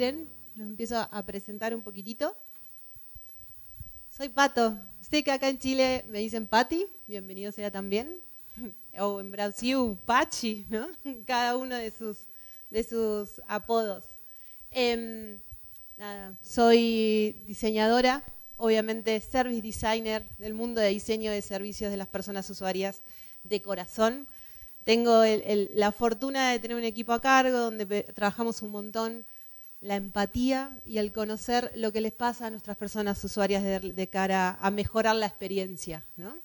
quieren, los empiezo a presentar un poquitito. Soy Pato. Sé que acá en Chile me dicen Pati, bienvenido sea también. O en Brasil, Pachi, ¿no? Cada uno de sus apodos. Soy diseñadora, obviamente service designer del mundo de diseño de servicios de las personas usuarias de corazón. Tengo la fortuna de tener un equipo a cargo donde trabajamos un montón la empatía y el conocer lo que les pasa a nuestras personas usuarias de cara a mejorar la experiencia, ¿no?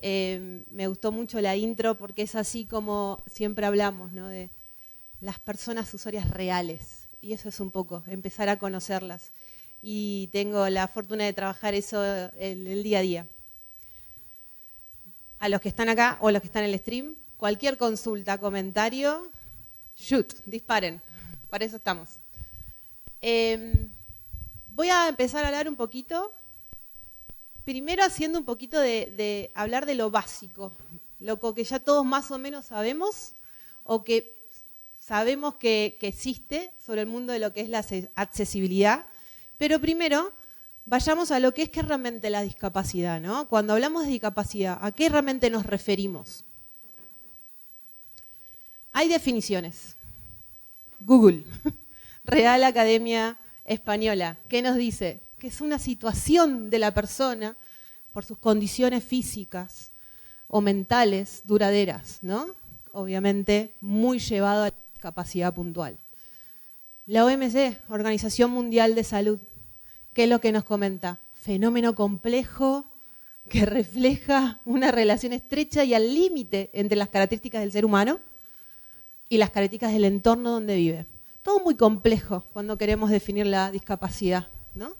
Me gustó mucho la intro porque es así como siempre hablamos, ¿no? De las personas usuarias reales. Y eso es un poco, empezar a conocerlas. Y tengo la fortuna de trabajar eso en el día a día. A los que están acá o a los que están en el stream, cualquier consulta, comentario, shoot, disparen. Para eso estamos. Voy a empezar a hablar un poquito, primero haciendo un poquito de hablar de lo básico, lo que ya todos más o menos sabemos o que sabemos que existe sobre el mundo de lo que es la accesibilidad, pero primero vayamos a lo que es realmente la discapacidad, ¿no? Cuando hablamos de discapacidad, ¿a qué realmente nos referimos? Hay definiciones. Google, Real Academia Española, ¿qué nos dice? Que es una situación de la persona por sus condiciones físicas o mentales duraderas, ¿no? Obviamente muy llevado a la discapacidad puntual. La OMS, Organización Mundial de Salud, ¿qué es lo que nos comenta? Fenómeno complejo que refleja una relación estrecha y al límite entre las características del ser humano y las características del entorno donde vive. Todo muy complejo cuando queremos definir la discapacidad, ¿no?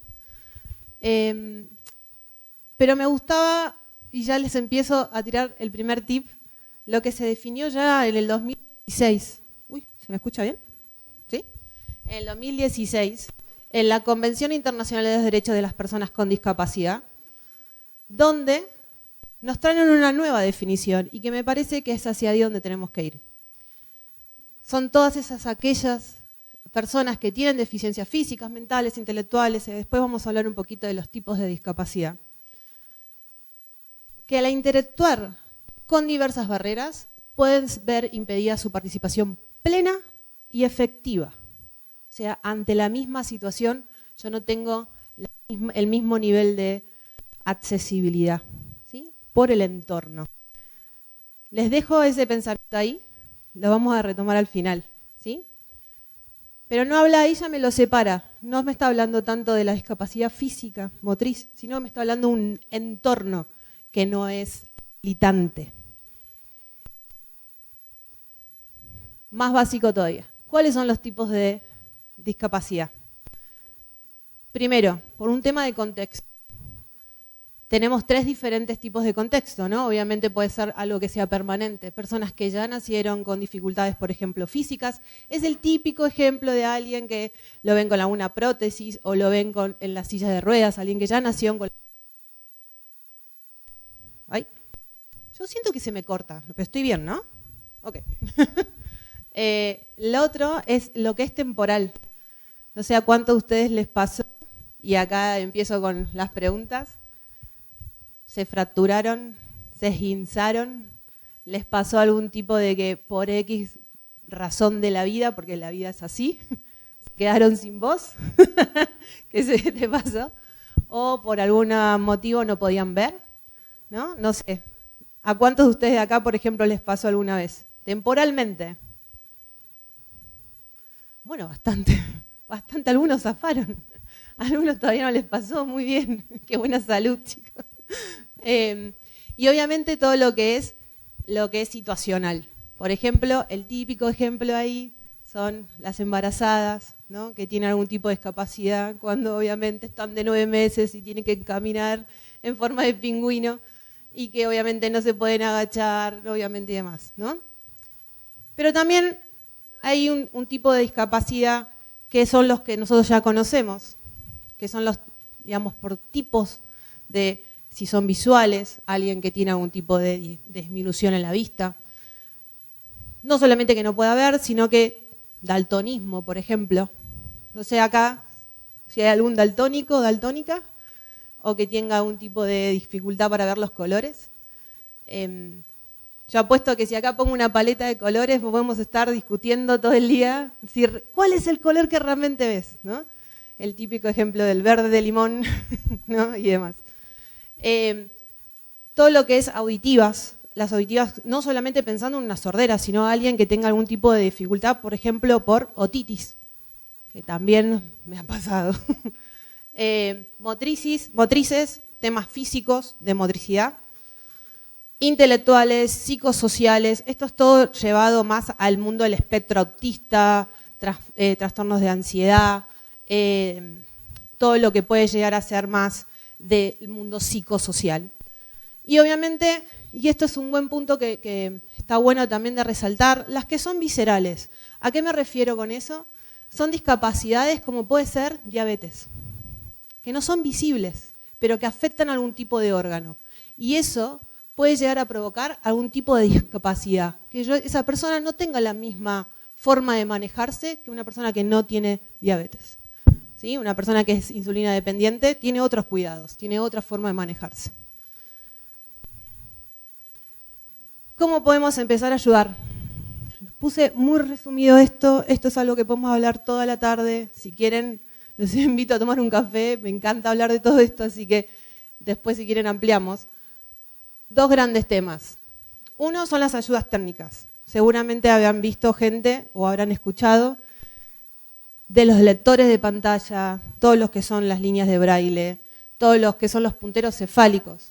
Pero me gustaba, y ya les empiezo a tirar el primer tip, lo que se definió ya en el 2016. Uy, ¿se me escucha bien? ¿Sí? En el 2016, en la Convención Internacional de los Derechos de las Personas con Discapacidad, donde nos traen una nueva definición y que me parece que es hacia ahí donde tenemos que ir. Son todas aquellas personas que tienen deficiencias físicas, mentales, intelectuales, y después vamos a hablar un poquito de los tipos de discapacidad, que al interactuar con diversas barreras pueden ver impedida su participación plena y efectiva. O sea, ante la misma situación yo no tengo el mismo nivel de accesibilidad, ¿sí? Por el entorno. Les dejo ese pensamiento ahí, lo vamos a retomar al final, ¿sí? Pero no habla ahí, ya me lo separa. No me está hablando tanto de la discapacidad física, motriz, sino me está hablando de un entorno que no es habilitante. Más básico todavía. ¿Cuáles son los tipos de discapacidad? Primero, por un tema de contexto. Tenemos 3 diferentes tipos de contexto, ¿no? Obviamente puede ser algo que sea permanente. Personas que ya nacieron con dificultades, por ejemplo, físicas. Es el típico ejemplo de alguien que lo ven con una prótesis o lo ven en la silla de ruedas, alguien que ya nació con... Ay, yo siento que se me corta, pero estoy bien, ¿no? Ok. Lo otro es lo que es temporal. No sé a cuántos de ustedes les pasó, y acá empiezo con las preguntas. Se fracturaron, se esguinzaron, les pasó algún tipo de que por X razón de la vida, porque la vida es así, se quedaron sin voz, ¿qué se te pasó? O por algún motivo no podían ver, ¿no? No sé. ¿A cuántos de ustedes de acá, por ejemplo, les pasó alguna vez? Temporalmente. Bueno, bastante, algunos zafaron. A algunos todavía no les pasó, muy bien, qué buena salud, chicos. Y obviamente todo lo que es situacional. Por ejemplo, el típico ejemplo ahí son las embarazadas, ¿no? Que tienen algún tipo de discapacidad cuando obviamente están de 9 meses y tienen que caminar en forma de pingüino y que obviamente no se pueden agachar, obviamente y demás, ¿no? Pero también hay un tipo de discapacidad que son los que nosotros ya conocemos, que son los, digamos, por tipos de... Si son visuales, alguien que tiene algún tipo de disminución en la vista. No solamente que no pueda ver, sino que daltonismo, por ejemplo, No sé acá si hay algún daltónico o daltónica, o que tenga algún tipo de dificultad para ver los colores. Yo apuesto que si acá pongo una paleta de colores, podemos estar discutiendo todo el día cuál es el color que realmente ves, ¿no? El típico ejemplo del verde de limón, ¿no? Y demás. Todo lo que es auditivas, las auditivas no solamente pensando en una sordera, sino alguien que tenga algún tipo de dificultad, por ejemplo, por otitis, que también me ha pasado. Motrices, temas físicos de motricidad, intelectuales, psicosociales, esto es todo llevado más al mundo del espectro autista, trastornos de ansiedad, todo lo que puede llegar a ser más del mundo psicosocial. Y obviamente, y esto es un buen punto que está bueno también de resaltar, las que son viscerales. ¿A qué me refiero con eso? Son discapacidades como puede ser diabetes, que no son visibles, pero que afectan a algún tipo de órgano. Y eso puede llegar a provocar algún tipo de discapacidad, que esa persona no tenga la misma forma de manejarse que una persona que no tiene diabetes. ¿Sí? Una persona que es insulina dependiente tiene otros cuidados, tiene otra forma de manejarse. ¿Cómo podemos empezar a ayudar? Puse muy resumido esto es algo que podemos hablar toda la tarde. Si quieren, los invito a tomar un café, me encanta hablar de todo esto, así que después si quieren ampliamos. Dos grandes temas. Uno son las ayudas técnicas. Seguramente habrán visto gente o habrán escuchado de los lectores de pantalla, todos los que son las líneas de braille, todos los que son los punteros cefálicos.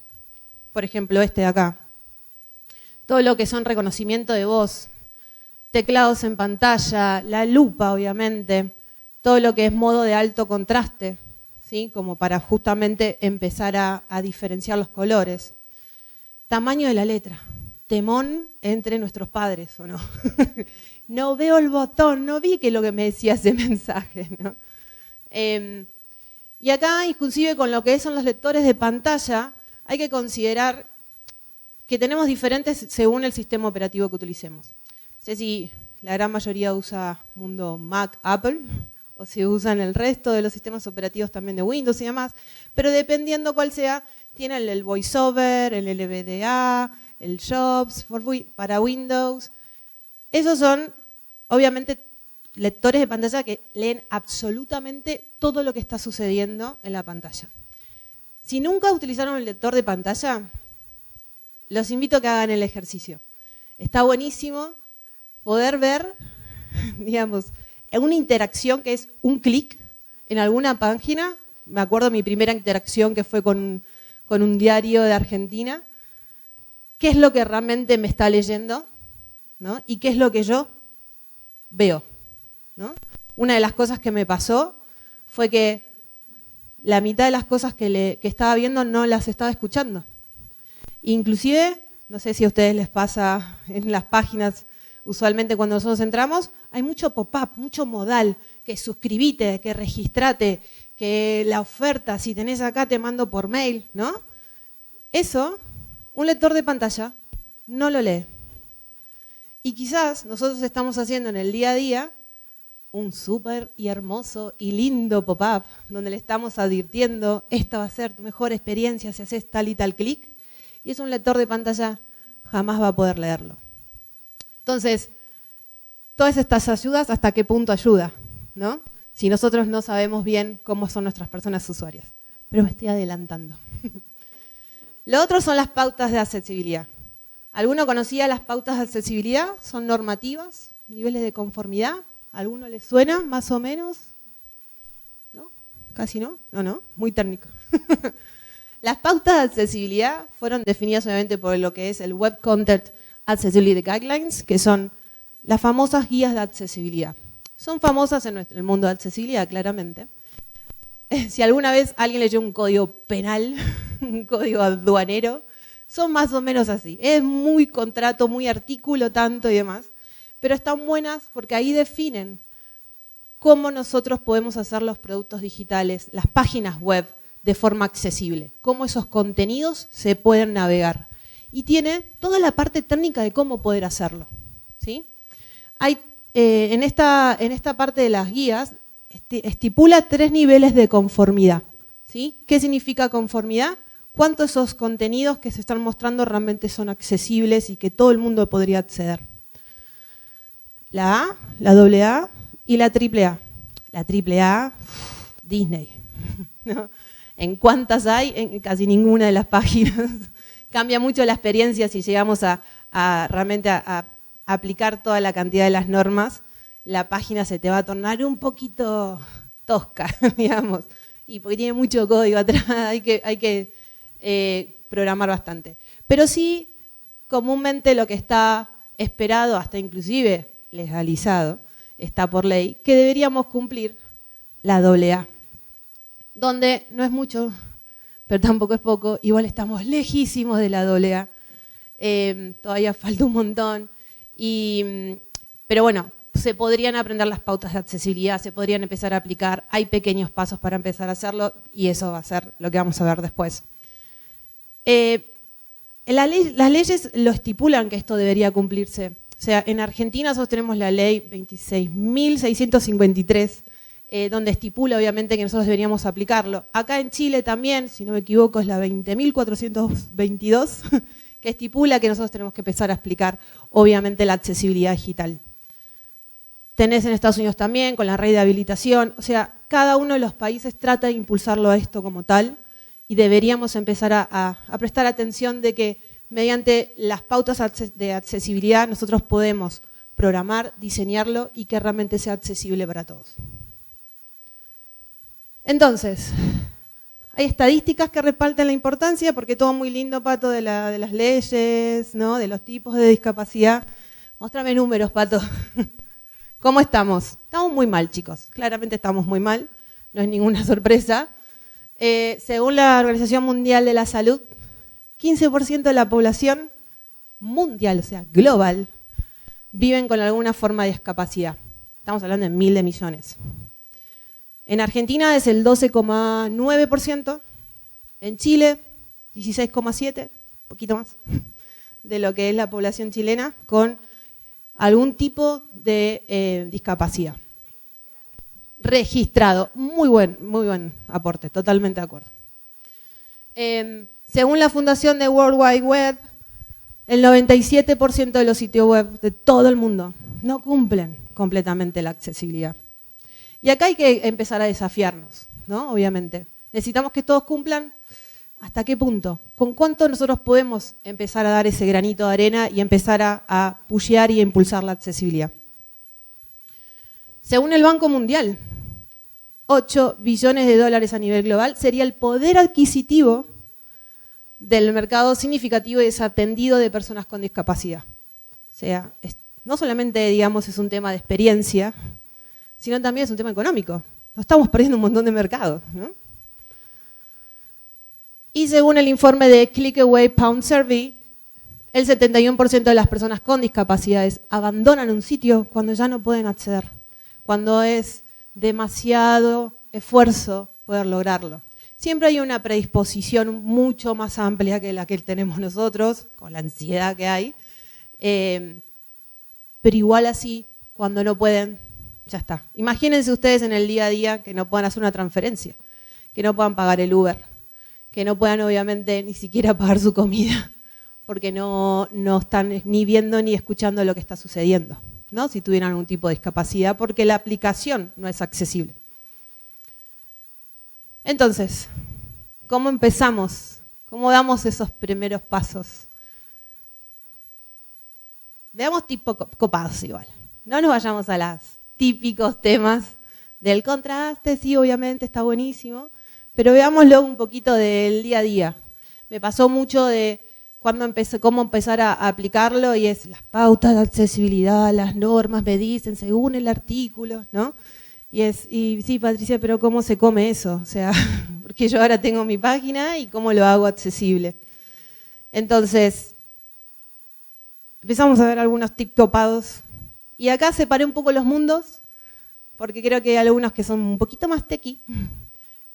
Por ejemplo, este de acá. Todo lo que son reconocimiento de voz, teclados en pantalla, la lupa obviamente, todo lo que es modo de alto contraste, ¿sí? Como para justamente empezar a diferenciar los colores. Tamaño de la letra, temón entre nuestros padres, ¿o no? No veo el botón, no vi qué es lo que me decía ese mensaje, ¿no? Y acá, inclusive con lo que son los lectores de pantalla, hay que considerar que tenemos diferentes según el sistema operativo que utilicemos. No sé si la gran mayoría usa mundo Mac, Apple, o si usan el resto de los sistemas operativos también de Windows y demás, pero dependiendo cuál sea, tienen el VoiceOver, el LVDA, el Jobs para Windows. Esos son, obviamente, lectores de pantalla que leen absolutamente todo lo que está sucediendo en la pantalla. Si nunca utilizaron el lector de pantalla, los invito a que hagan el ejercicio. Está buenísimo poder ver, digamos, una interacción que es un clic en alguna página. Me acuerdo mi primera interacción que fue con un diario de Argentina. ¿Qué es lo que realmente me está leyendo? ¿No? ¿Y qué es lo que yo veo? ¿No? Una de las cosas que me pasó fue que la mitad de las cosas que estaba viendo no las estaba escuchando. Inclusive, no sé si a ustedes les pasa en las páginas, usualmente cuando nosotros entramos, hay mucho pop-up, mucho modal, que suscribite, que registrate, que la oferta, si tenés acá te mando por mail, ¿no? Eso, un lector de pantalla no lo lee. Y quizás nosotros estamos haciendo en el día a día un súper y hermoso y lindo pop-up, donde le estamos advirtiendo, esta va a ser tu mejor experiencia si haces tal y tal clic, y es un lector de pantalla, jamás va a poder leerlo. Entonces, todas estas ayudas, ¿hasta qué punto ayuda? ¿No? Si nosotros no sabemos bien cómo son nuestras personas usuarias. Pero me estoy adelantando. Lo otro son las pautas de accesibilidad. ¿Alguno conocía las pautas de accesibilidad? Son normativas, niveles de conformidad. ¿Alguno les suena, más o menos? ¿No? ¿Casi no? No, muy técnico. Las pautas de accesibilidad fueron definidas obviamente por lo que es el Web Content Accessibility Guidelines, que son las famosas guías de accesibilidad. Son famosas en el mundo de accesibilidad, claramente. Si alguna vez alguien leyó un código penal, un código aduanero, son más o menos así. Es muy contrato, muy artículo, tanto y demás, pero están buenas porque ahí definen cómo nosotros podemos hacer los productos digitales, las páginas web, de forma accesible, cómo esos contenidos se pueden navegar. Y tiene toda la parte técnica de cómo poder hacerlo, ¿sí? Hay, en esta parte de las guías estipula 3 niveles de conformidad. ¿Sí? ¿Qué significa conformidad? ¿Cuántos esos contenidos que se están mostrando realmente son accesibles y que todo el mundo podría acceder? La A, la AA y la AAA. La AAA, Disney. ¿No? ¿En cuántas hay? En casi ninguna de las páginas. Cambia mucho la experiencia si llegamos realmente a aplicar toda la cantidad de las normas. La página se te va a tornar un poquito tosca, digamos. Y porque tiene mucho código atrás, hay que programar bastante. Pero sí, comúnmente lo que está esperado, hasta inclusive legalizado, está por ley, que deberíamos cumplir la AA, donde no es mucho, pero tampoco es poco, igual estamos lejísimos de la AA, todavía falta un montón, pero bueno, se podrían aprender las pautas de accesibilidad, se podrían empezar a aplicar, hay pequeños pasos para empezar a hacerlo y eso va a ser lo que vamos a ver después. Las leyes lo estipulan que esto debería cumplirse. O sea, en Argentina nosotros tenemos la ley 26.653, donde estipula obviamente que nosotros deberíamos aplicarlo. Acá en Chile también, si no me equivoco, es la 20.422, que estipula que nosotros tenemos que empezar a explicar obviamente la accesibilidad digital. Tenés en Estados Unidos también, con la ley de habilitación, o sea, cada uno de los países trata de impulsarlo a esto como tal y deberíamos empezar a prestar atención de que mediante las pautas de accesibilidad nosotros podemos programar, diseñarlo y que realmente sea accesible para todos. Entonces, hay estadísticas que reparten la importancia porque todo muy lindo, Pato, de las leyes, ¿no? De los tipos de discapacidad. Móstrame números, Pato. ¿Cómo estamos? Estamos muy mal, chicos. Claramente estamos muy mal, no es ninguna sorpresa. Según la Organización Mundial de la Salud, 15% de la población mundial, o sea, global, viven con alguna forma de discapacidad. Estamos hablando de 1.000 de millones. En Argentina es el 12,9%, en Chile 16,7%, un poquito más, de lo que es la población chilena con algún tipo de discapacidad. Registrado, muy buen aporte, totalmente de acuerdo. Según la fundación de World Wide Web, el 97% de los sitios web de todo el mundo no cumplen completamente la accesibilidad. Y acá hay que empezar a desafiarnos, ¿no? Obviamente. Necesitamos que todos cumplan. ¿Hasta qué punto? ¿Con cuánto nosotros podemos empezar a dar ese granito de arena y empezar a pushear y a impulsar la accesibilidad? Según el Banco Mundial, 8 billones de dólares a nivel global sería el poder adquisitivo del mercado significativo y desatendido de personas con discapacidad. O sea, no solamente, digamos, es un tema de experiencia, sino también es un tema económico. Nos estamos perdiendo un montón de mercado, ¿no? Y según el informe de Clickaway Pound Survey, el 71% de las personas con discapacidades abandonan un sitio cuando ya no pueden acceder, cuando es demasiado esfuerzo poder lograrlo. Siempre hay una predisposición mucho más amplia que la que tenemos nosotros, con la ansiedad que hay, pero igual así, cuando no pueden, ya está. Imagínense ustedes en el día a día que no puedan hacer una transferencia, que no puedan pagar el Uber, que no puedan obviamente ni siquiera pagar su comida, porque no están ni viendo ni escuchando lo que está sucediendo, ¿no? Si tuvieran algún tipo de discapacidad, porque la aplicación no es accesible. Entonces, ¿cómo empezamos? ¿Cómo damos esos primeros pasos? Veamos tipo copados igual. No nos vayamos a los típicos temas del contraste, sí, obviamente está buenísimo, pero veámoslo un poquito del día a día. Me pasó mucho de cómo empezar a aplicarlo y es las pautas de accesibilidad, las normas me dicen según el artículo, ¿no? Y sí, Patricia, pero ¿cómo se come eso? O sea, porque yo ahora tengo mi página y ¿cómo lo hago accesible? Entonces, empezamos a ver algunos tips copados. Y acá separé un poco los mundos, porque creo que hay algunos que son un poquito más techy,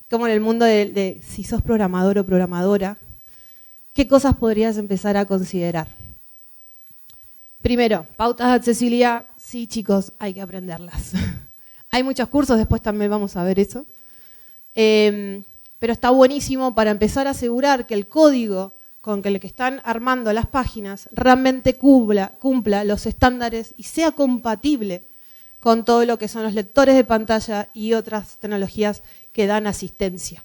como en el mundo de si sos programador o programadora, ¿qué cosas podrías empezar a considerar? Primero, pautas de accesibilidad, sí chicos, hay que aprenderlas. Hay muchos cursos, después también vamos a ver eso. Pero está buenísimo para empezar a asegurar que el código con el que están armando las páginas realmente cumpla los estándares y sea compatible con todo lo que son los lectores de pantalla y otras tecnologías que dan asistencia.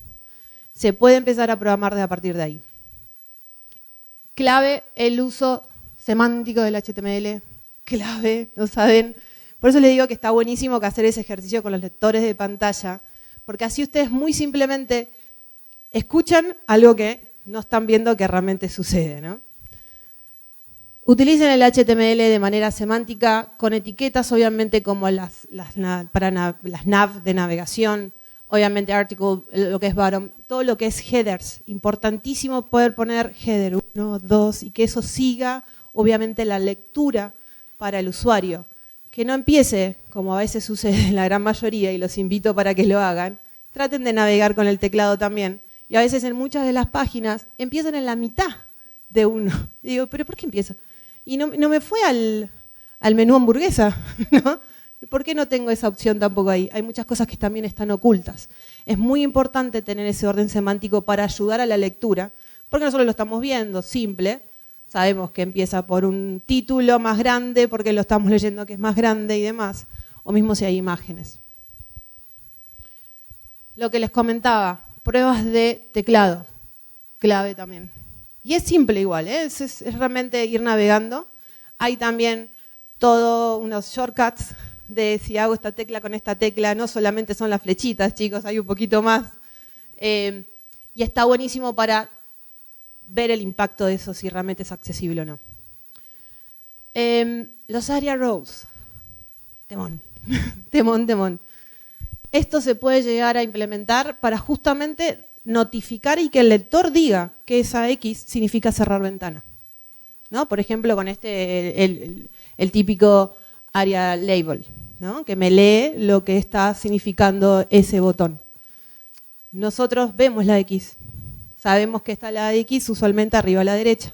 Se puede empezar a programar a partir de ahí. Clave el uso semántico del HTML. Clave, ¿no saben? Por eso les digo que está buenísimo que hacer ese ejercicio con los lectores de pantalla, porque así ustedes muy simplemente escuchan algo que no están viendo que realmente sucede, ¿no? Utilicen el HTML de manera semántica, con etiquetas obviamente como las nav de navegación, obviamente article, lo que es bottom, todo lo que es headers. Importantísimo poder poner header 1, 2 y que eso siga obviamente la lectura para el usuario. Que no empiece, como a veces sucede en la gran mayoría, y los invito para que lo hagan, traten de navegar con el teclado también. Y a veces en muchas de las páginas empiezan en la mitad de uno. Y digo, ¿pero por qué empiezo? Y no me fue al menú hamburguesa, ¿no? ¿Por qué no tengo esa opción tampoco ahí? Hay muchas cosas que también están ocultas. Es muy importante tener ese orden semántico para ayudar a la lectura, porque nosotros lo estamos viendo, simple. Sabemos que empieza por un título más grande, porque lo estamos leyendo que es más grande y demás, o mismo si hay imágenes. Lo que les comentaba, pruebas de teclado, clave también. Y es simple igual, ¿eh? Es realmente ir navegando. Hay también todos unos shortcuts de si hago esta tecla con esta tecla, no solamente son las flechitas, chicos, hay un poquito más. Y está buenísimo para ver el impacto de eso, si realmente es accesible o no. Los area rows, temón, temón. Esto se puede llegar a implementar para justamente notificar y que el lector diga que esa X significa cerrar ventana, ¿no? Por ejemplo, con el típico area label, ¿no? Que me lee lo que está significando ese botón. Nosotros vemos la X, sabemos que está la X usualmente arriba a la derecha,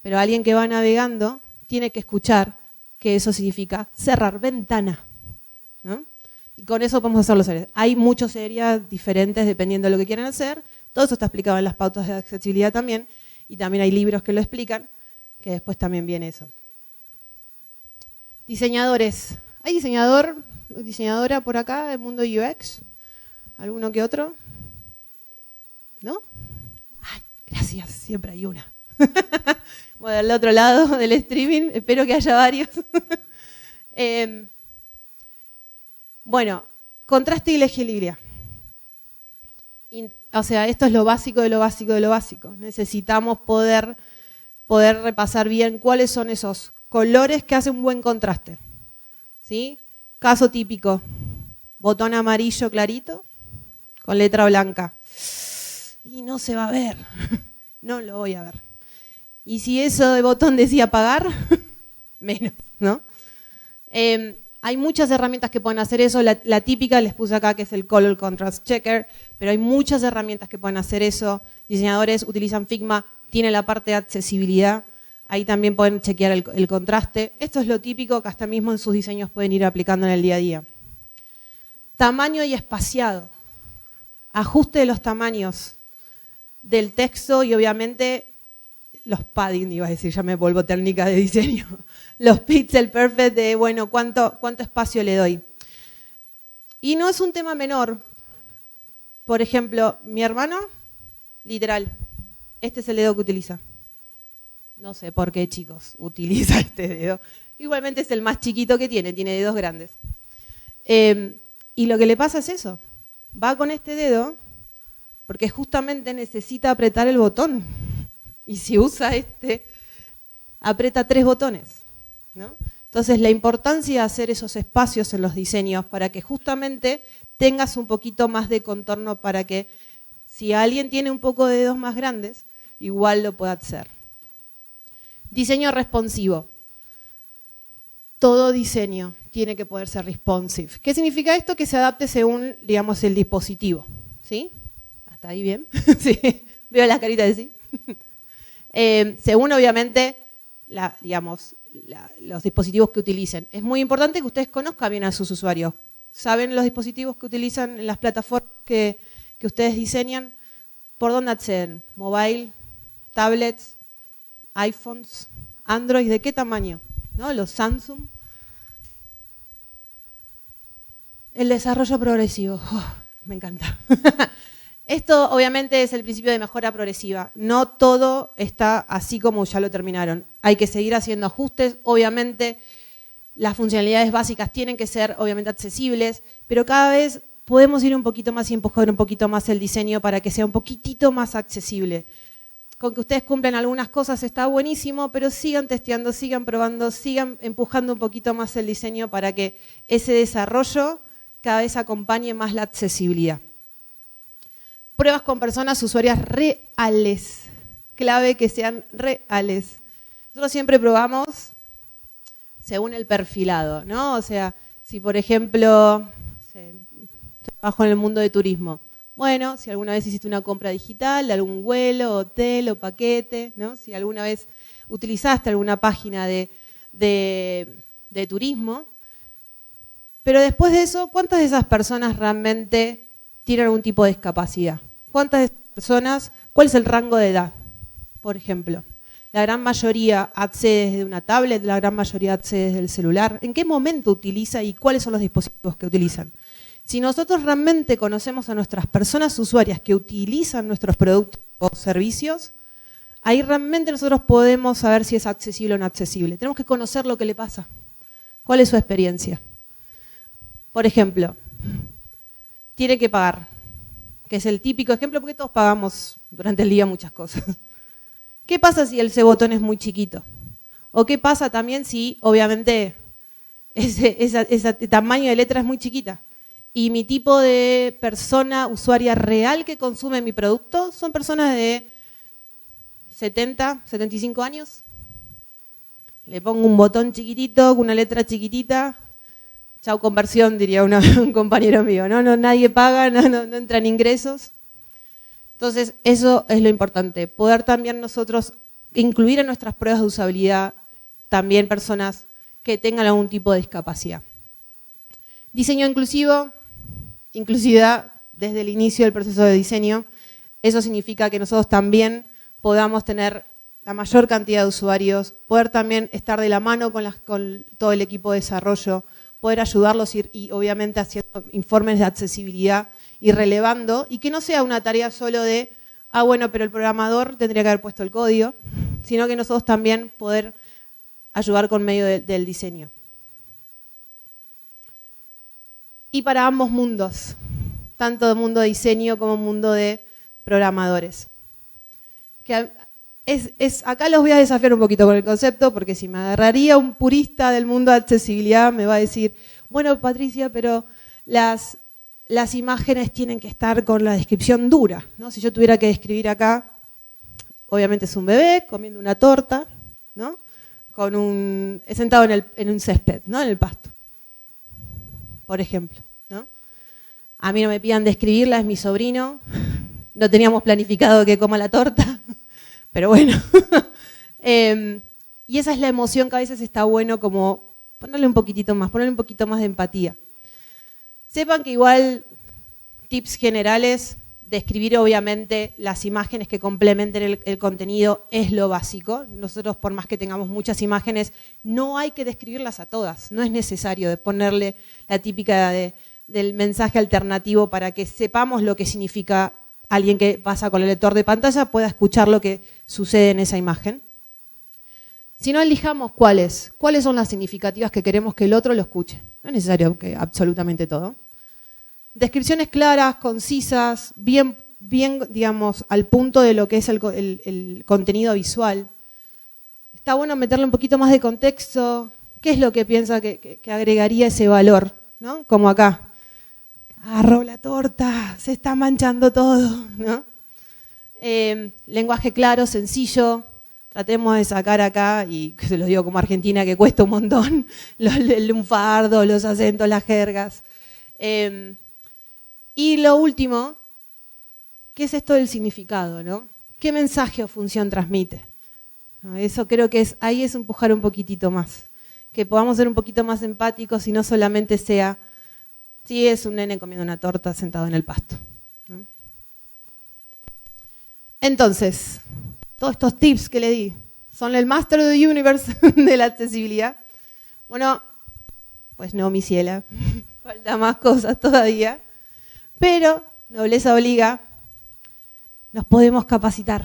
pero alguien que va navegando tiene que escuchar que eso significa cerrar ventana, ¿no? Y con eso podemos hacer los áreas. Hay muchos áreas diferentes dependiendo de lo que quieran hacer. Todo eso está explicado en las pautas de accesibilidad también. Y también hay libros que lo explican, que después también viene eso. Diseñadores. ¿Hay diseñador o diseñadora por acá del mundo UX? ¿Alguno que otro? ¿No? Ay, gracias, siempre hay una. Bueno, del otro lado del streaming, espero que haya varios. Bueno, contraste y legibilidad. O sea, esto es lo básico de lo básico de lo básico. Necesitamos poder repasar bien cuáles son esos colores que hacen un buen contraste. ¿Sí? Caso típico, botón amarillo clarito con letra blanca. Y no se va a ver, no lo voy a ver. Y si eso de botón decía apagar, menos, ¿no? Hay muchas herramientas que pueden hacer eso, la típica les puse acá que es el Color Contrast Checker, pero hay muchas herramientas que pueden hacer eso. Diseñadores utilizan Figma, tiene la parte de accesibilidad, ahí también pueden chequear el contraste. Esto es lo típico que hasta mismo en sus diseños pueden ir aplicando en el día a día. Tamaño y espaciado, ajuste de los tamaños del texto y obviamente los padding, iba a decir, ya me vuelvo técnica de diseño, los pixel perfect de, bueno, cuánto espacio le doy. Y no es un tema menor. Por ejemplo, mi hermano, literal, este es el dedo que utiliza. No sé por qué, chicos, utiliza este dedo. Igualmente es el más chiquito que tiene dedos grandes. Y lo que le pasa es eso, va con este dedo porque justamente necesita apretar el botón. Y si usa aprieta 3 botones, ¿no? Entonces la importancia de hacer esos espacios en los diseños para que justamente tengas un poquito más de contorno para que si alguien tiene un poco de dedos más grandes, igual lo pueda hacer. Diseño responsivo. Todo diseño tiene que poder ser responsive. ¿Qué significa esto? Que se adapte según, digamos, el dispositivo. ¿Sí? ¿Hasta ahí bien? Sí. Veo las caritas de sí. Según, obviamente, los dispositivos que utilicen. Es muy importante que ustedes conozcan bien a sus usuarios. saben los dispositivos que utilizan en las plataformas que ustedes diseñan, ¿por dónde acceden? ¿Mobile? ¿Tablets? ¿iPhones? ¿Android? ¿De qué tamaño? ¿No? ¿Los Samsung? El desarrollo progresivo. Me encanta. Esto obviamente es el principio de mejora progresiva. No todo está así como ya lo terminaron. Hay que seguir haciendo ajustes. Obviamente las funcionalidades básicas tienen que ser obviamente accesibles, pero cada vez podemos ir un poquito más y empujar un poquito más el diseño para que sea un poquitito más accesible. Con que ustedes cumplen algunas cosas está buenísimo, pero sigan testeando, sigan probando, sigan empujando un poquito más el diseño para que ese desarrollo cada vez acompañe más la accesibilidad. Pruebas con personas usuarias reales. Clave que sean reales. Nosotros siempre probamos según el perfilado, ¿no? O sea, si por ejemplo, trabajo en el mundo de turismo. Bueno, si alguna vez hiciste una compra digital de algún vuelo, hotel o paquete, ¿no? Si alguna vez utilizaste alguna página de turismo. Pero después de eso, ¿cuántas de esas personas realmente tienen algún tipo de discapacidad? ¿Cuántas de esas personas, cuál es el rango de edad, por ejemplo? La gran mayoría accede desde una tablet, la gran mayoría accede desde el celular. ¿En qué momento utiliza y cuáles son los dispositivos que utilizan? Si nosotros realmente conocemos a nuestras personas usuarias que utilizan nuestros productos o servicios, ahí realmente nosotros podemos saber si es accesible o no accesible. Tenemos que conocer lo que le pasa. ¿Cuál es su experiencia? Por ejemplo, tiene que pagar, que es el típico ejemplo porque todos pagamos durante el día muchas cosas. ¿Qué pasa si ese botón es muy chiquito? ¿O qué pasa también si, obviamente, ese tamaño de letra es muy chiquita? Y mi tipo de persona usuaria real que consume mi producto son personas de 70, 75 años. Le pongo un botón chiquitito, con una letra chiquitita. Chau conversión, diría un compañero mío. No, nadie paga, no entran ingresos. Entonces, eso es lo importante. Poder también nosotros incluir en nuestras pruebas de usabilidad también personas que tengan algún tipo de discapacidad. Diseño inclusivo, inclusividad desde el inicio del proceso de diseño. Eso significa que nosotros también podamos tener la mayor cantidad de usuarios, poder también estar de la mano con todo el equipo de desarrollo, poder ayudarlos y obviamente haciendo informes de accesibilidad y relevando, y que no sea una tarea solo de, bueno, pero el programador tendría que haber puesto el código, sino que nosotros también poder ayudar con medio del diseño. Y para ambos mundos, tanto el mundo de diseño como el mundo de programadores. Acá los voy a desafiar un poquito con el concepto, porque si me agarraría un purista del mundo de accesibilidad me va a decir, bueno, Patricia, pero las imágenes tienen que estar con la descripción dura, ¿no? Si yo tuviera que describir acá, obviamente es un bebé comiendo una torta, ¿no? Sentado en un césped, ¿no? En el pasto, por ejemplo, ¿no? A mí no me pidan describirla, es mi sobrino, no teníamos planificado que coma la torta. Pero bueno, y esa es la emoción que a veces está bueno como ponerle un poquito más de empatía. Sepan que igual, tips generales, describir obviamente las imágenes que complementen el contenido es lo básico. Nosotros, por más que tengamos muchas imágenes, no hay que describirlas a todas, no es necesario de ponerle la típica del mensaje alternativo para que sepamos lo que significa. Alguien que pasa con el lector de pantalla pueda escuchar lo que sucede en esa imagen. Si no, elijamos cuáles son las significativas que queremos que el otro lo escuche. No es necesario que absolutamente todo. Descripciones claras, concisas, bien digamos, al punto de lo que es el contenido visual. Está bueno meterle un poquito más de contexto. ¿Qué es lo que piensa que agregaría ese valor? ¿No? Como acá. Agarró la torta, se está manchando todo, ¿no? Lenguaje claro, sencillo, tratemos de sacar acá, y se los digo como argentina que cuesta un montón, el lunfardo, los acentos, las jergas. Y lo último, ¿qué es esto del significado, no? ¿Qué mensaje o función transmite? Eso creo que ahí es empujar un poquitito más, que podamos ser un poquito más empáticos y no solamente sea Sí, es un nene comiendo una torta sentado en el pasto, ¿no? Entonces, todos estos tips que le di son el Master of the Universe de la accesibilidad. Bueno, pues no, mi ciela, falta más cosas todavía, pero nobleza obliga, nos podemos capacitar,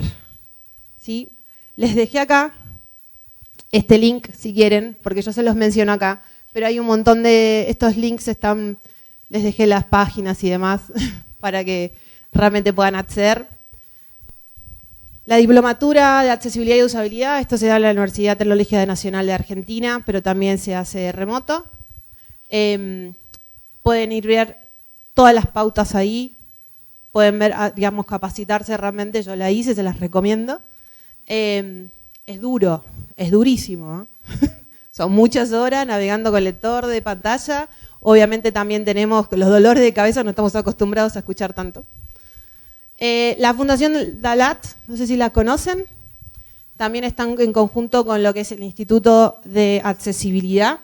¿sí? Les dejé acá este link, si quieren, porque yo se los menciono acá, pero hay un montón de, estos links están, les dejé las páginas y demás, para que realmente puedan acceder. La diplomatura de accesibilidad y usabilidad, esto se da en la Universidad Tecnológica Nacional de Argentina, pero también se hace remoto. Pueden ir a ver todas las pautas ahí, pueden ver, digamos, capacitarse realmente, yo la hice, se las recomiendo. Es duro, es durísimo, ¿eh? Son muchas horas navegando con lector de pantalla, obviamente también tenemos los dolores de cabeza, no estamos acostumbrados a escuchar tanto. La Fundación Dalat, no sé si la conocen, también están en conjunto con lo que es el Instituto de Accesibilidad,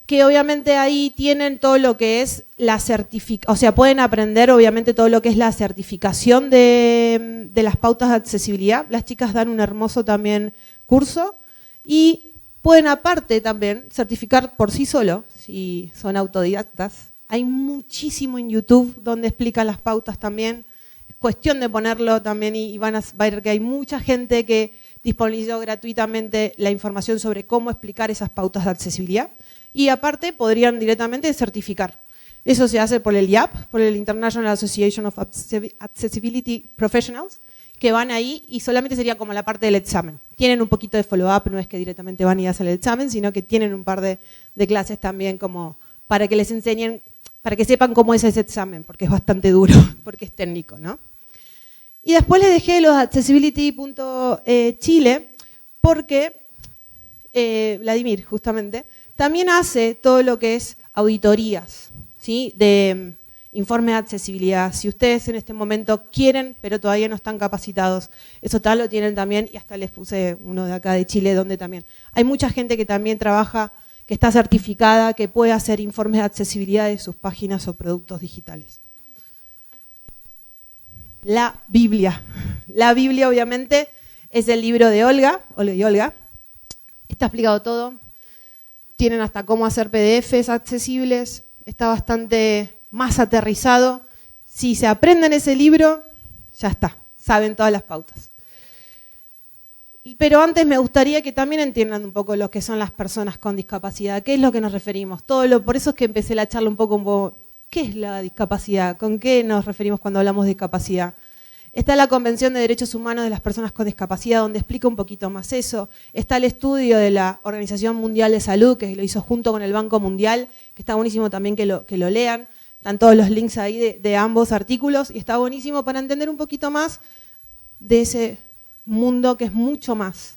que obviamente ahí tienen todo lo que es la certificación, o sea, pueden aprender obviamente todo lo que es la certificación de las pautas de accesibilidad. Las chicas dan un hermoso también curso y pueden aparte también certificar por sí solo, si son autodidactas. Hay muchísimo en YouTube donde explican las pautas también. Es cuestión de ponerlo también y van a ver que hay mucha gente que disponibilizó gratuitamente la información sobre cómo explicar esas pautas de accesibilidad. Y aparte podrían directamente certificar. Eso se hace por el IAP, por el International Association of Accessibility Professionals, que van ahí y solamente sería como la parte del examen. Tienen un poquito de follow-up, no es que directamente van y hacen el examen, sino que tienen un par de clases también como para que les enseñen, para que sepan cómo es ese examen, porque es bastante duro, porque es técnico, ¿no? Y después les dejé los accessibility.chile, porque Vladimir, justamente, también hace todo lo que es auditorías, ¿sí? De informe de accesibilidad. Si ustedes en este momento quieren, pero todavía no están capacitados, eso tal lo tienen también, y hasta les puse uno de acá de Chile, donde también hay mucha gente que también trabaja, que está certificada, que puede hacer informes de accesibilidad de sus páginas o productos digitales. La Biblia. La Biblia, obviamente, es el libro de Olga y Olga. Está explicado todo. Tienen hasta cómo hacer PDFs accesibles. Está bastante más aterrizado. Si se aprenden ese libro, ya está. Saben todas las pautas. Pero antes me gustaría que también entiendan un poco lo que son las personas con discapacidad. ¿Qué es lo que nos referimos? Por eso es que empecé la charla un poco, ¿qué es la discapacidad? ¿Con qué nos referimos cuando hablamos de discapacidad? Está la Convención de Derechos Humanos de las Personas con Discapacidad, donde explica un poquito más eso. Está el estudio de la Organización Mundial de Salud, que lo hizo junto con el Banco Mundial, que está buenísimo también que lo lean. Están todos los links ahí de ambos artículos, y está buenísimo para entender un poquito más de ese mundo que es mucho más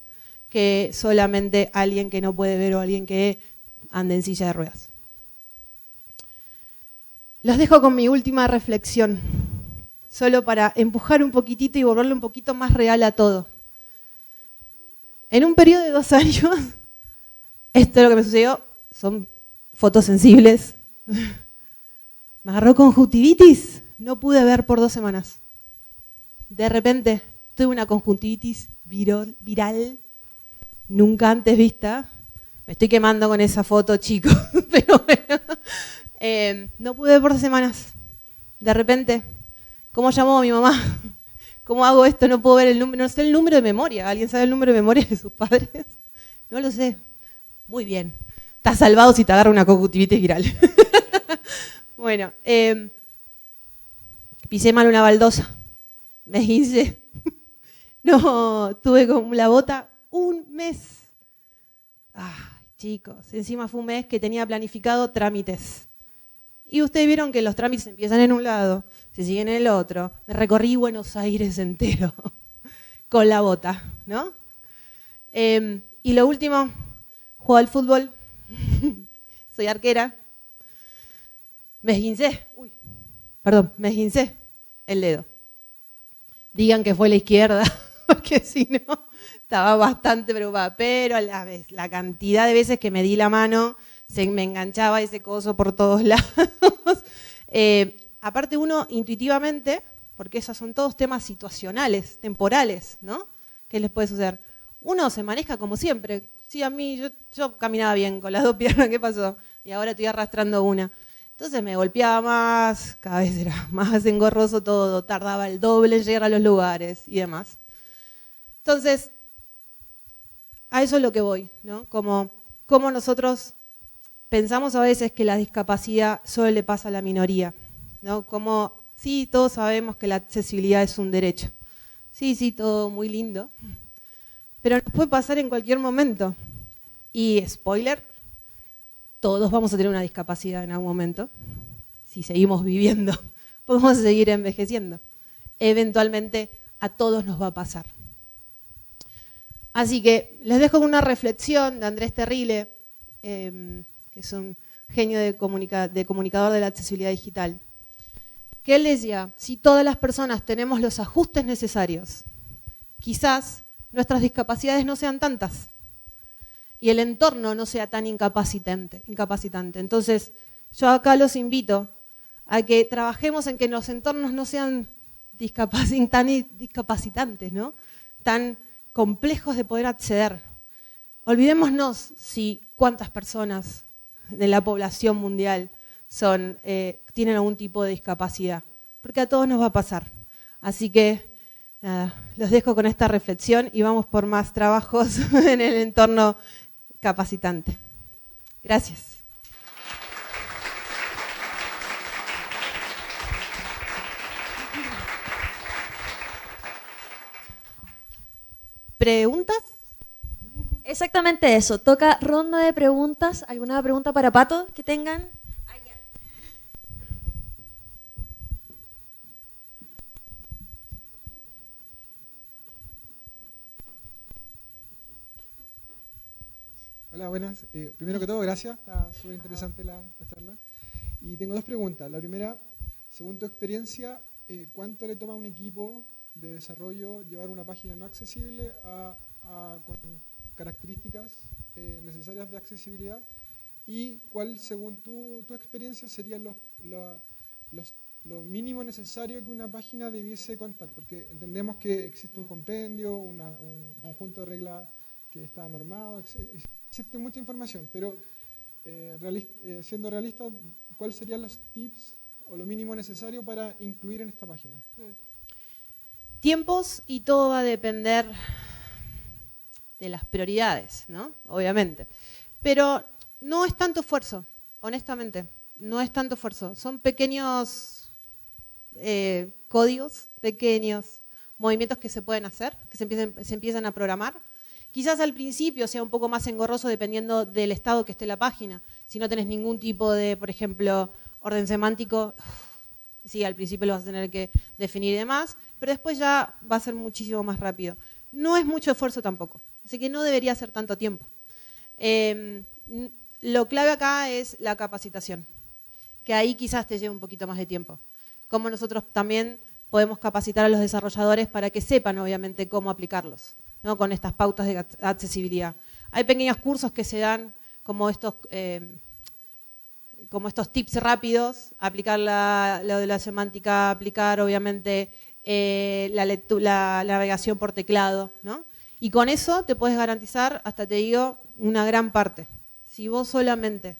que solamente alguien que no puede ver o alguien que anda en silla de ruedas. Los dejo con mi última reflexión, solo para empujar un poquitito y volverlo un poquito más real a todo. En un periodo de 2 años, esto es lo que me sucedió, son fotosensibles. Me agarró conjuntivitis, no pude ver por 2 semanas. De repente, tuve una conjuntivitis viral, nunca antes vista. Me estoy quemando con esa foto, chicos, pero bueno. No pude ver por 2 semanas. De repente, ¿cómo llamó a mi mamá? ¿Cómo hago esto? No puedo ver el número, no sé el número de memoria. ¿Alguien sabe el número de memoria de sus padres? No lo sé. Muy bien. Estás salvado si te agarra una conjuntivitis viral. Bueno, pisé mal una baldosa. Me hice. No, tuve como la bota 1 mes. Ay, chicos, encima fue un mes que tenía planificado trámites. Y ustedes vieron que los trámites empiezan en un lado, se siguen en el otro. Me recorrí Buenos Aires entero con la bota, ¿no? Y lo último, juego al fútbol. Soy arquera. Me esguincé. Me esguincé el dedo. Digan que fue la izquierda, porque si no, estaba bastante preocupada. Pero a la vez, la cantidad de veces que me di la mano, se me enganchaba ese coso por todos lados. Aparte uno intuitivamente, porque esos son todos temas situacionales, temporales, ¿no? ¿Qué les puede suceder? Uno se maneja como siempre. Sí, a mí, yo caminaba bien con las dos piernas, ¿qué pasó? Y ahora estoy arrastrando una. Entonces me golpeaba más, cada vez era más engorroso todo, tardaba el doble en llegar a los lugares y demás. Entonces, a eso es lo que voy, ¿no? Como nosotros pensamos a veces que la discapacidad solo le pasa a la minoría, ¿no? Como, sí, todos sabemos que la accesibilidad es un derecho. Sí, todo muy lindo, pero nos puede pasar en cualquier momento. Y, spoiler, todos vamos a tener una discapacidad en algún momento. Si seguimos viviendo, podemos seguir envejeciendo. Eventualmente a todos nos va a pasar. Así que les dejo una reflexión de Andrés Terrile, que es un genio de comunicador de la accesibilidad digital, que él decía, si todas las personas tenemos los ajustes necesarios, quizás nuestras discapacidades no sean tantas y el entorno no sea tan incapacitante. Entonces, yo acá los invito a que trabajemos en que los entornos no sean tan discapacitantes, ¿no? Tan complejos de poder acceder. Olvidémonos cuántas personas de la población mundial tienen algún tipo de discapacidad, porque a todos nos va a pasar. Así que, nada, los dejo con esta reflexión y vamos por más trabajos en el entorno capacitante. Gracias. ¿Preguntas? Exactamente eso, toca ronda de preguntas. ¿Alguna pregunta para Pato que tengan? Hola, buenas. Primero que todo, gracias. Está súper interesante la charla. Y tengo dos preguntas. La primera, según tu experiencia, ¿cuánto le toma a un equipo de desarrollo llevar una página no accesible con características necesarias de accesibilidad? ¿Y cuál, según tu experiencia, serían lo mínimo necesario que una página debiese contar? Porque entendemos que existe un compendio, un conjunto de reglas que está normado, existe mucha información, pero siendo realista, ¿cuáles serían los tips o lo mínimo necesario para incluir en esta página? Tiempos, y todo va a depender de las prioridades, ¿no? Obviamente. Pero no es tanto esfuerzo, honestamente, no es tanto esfuerzo. Son pequeños códigos, pequeños movimientos que se pueden hacer, que se empiezan a programar. Quizás al principio sea un poco más engorroso dependiendo del estado que esté la página. Si no tenés ningún tipo de, por ejemplo, orden semántico, sí, al principio lo vas a tener que definir y demás, pero después ya va a ser muchísimo más rápido. No es mucho esfuerzo tampoco, así que no debería ser tanto tiempo. Lo clave acá es la capacitación, que ahí quizás te lleve un poquito más de tiempo. Como nosotros también podemos capacitar a los desarrolladores para que sepan, obviamente, cómo aplicarlos, ¿no? Con estas pautas de accesibilidad. Hay pequeños cursos que se dan como estos tips rápidos, aplicar lo de la semántica, aplicar obviamente la navegación por teclado, ¿no? Y con eso te puedes garantizar, hasta te digo, una gran parte. Si vos solamente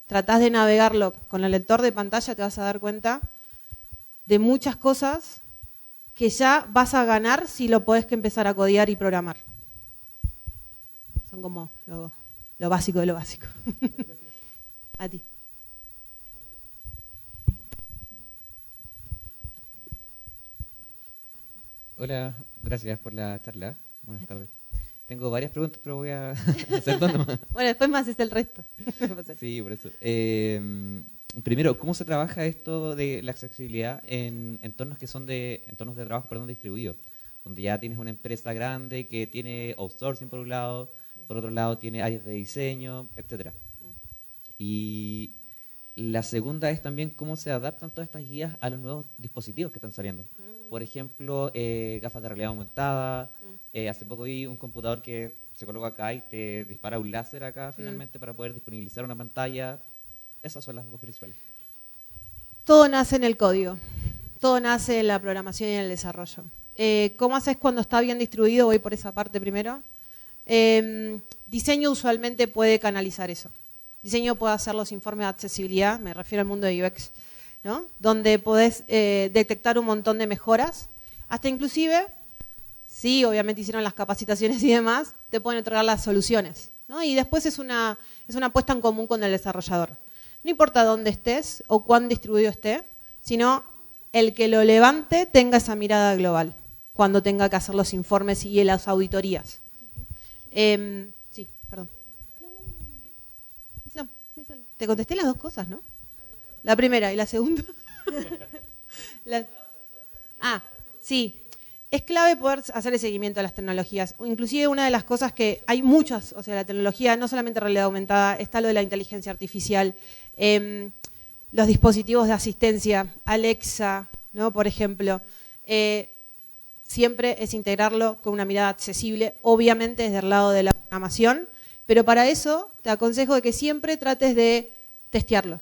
tratás de navegarlo con el lector de pantalla, te vas a dar cuenta de muchas cosas que ya vas a ganar si lo podés que empezar a codear y programar. Son como lo básico de lo básico. A ti. Hola, gracias por la charla. Buenas tardes. Tengo varias preguntas, pero voy a hacer dos nomás. Bueno, después me haces el resto. Sí, por eso. Primero, ¿cómo se trabaja esto de la accesibilidad en entornos de trabajo, perdón, distribuidos? Donde ya tienes una empresa grande que tiene outsourcing por un lado, por otro lado tiene áreas de diseño, etcétera. Y la segunda es también cómo se adaptan todas estas guías a los nuevos dispositivos que están saliendo. Por ejemplo, gafas de realidad aumentada, Hace poco vi un computador que se coloca acá y te dispara un láser acá finalmente para poder disponibilizar una pantalla. Esas son las dos principales. Todo nace en el código, todo nace en la programación y en el desarrollo. ¿Cómo haces cuando está bien distribuido? Voy por esa parte primero. Diseño usualmente puede canalizar eso. Diseño puede hacer los informes de accesibilidad, me refiero al mundo de UX, ¿no? Donde podés detectar un montón de mejoras, hasta inclusive, sí, obviamente hicieron las capacitaciones y demás, te pueden entregar las soluciones, ¿no? Y después es una puesta en común con el desarrollador. No importa dónde estés o cuán distribuido esté, sino el que lo levante tenga esa mirada global cuando tenga que hacer los informes y las auditorías. Sí, perdón. No, te contesté las dos cosas, ¿no? La primera y la segunda. Sí. Es clave poder hacer el seguimiento de las tecnologías. Inclusive una de las cosas que hay muchas, o sea, la tecnología, no solamente realidad aumentada, está lo de la inteligencia artificial, los dispositivos de asistencia, Alexa, ¿no? Por ejemplo. Siempre es integrarlo con una mirada accesible, obviamente desde el lado de la programación, pero para eso te aconsejo de que siempre trates de testearlo.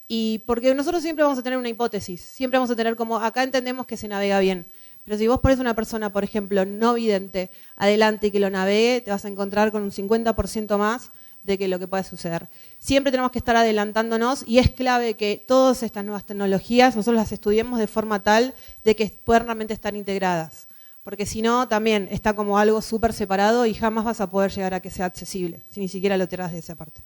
Y porque nosotros siempre vamos a tener una hipótesis, siempre vamos a tener como, acá entendemos que se navega bien, pero si vos pones una persona, por ejemplo, no vidente, adelante y que lo navegue, te vas a encontrar con un 50% más de que lo que puede suceder. Siempre tenemos que estar adelantándonos y es clave que todas estas nuevas tecnologías nosotros las estudiemos de forma tal de que puedan realmente estar integradas. Porque si no, también está como algo súper separado y jamás vas a poder llegar a que sea accesible, si ni siquiera lo tiras de esa parte.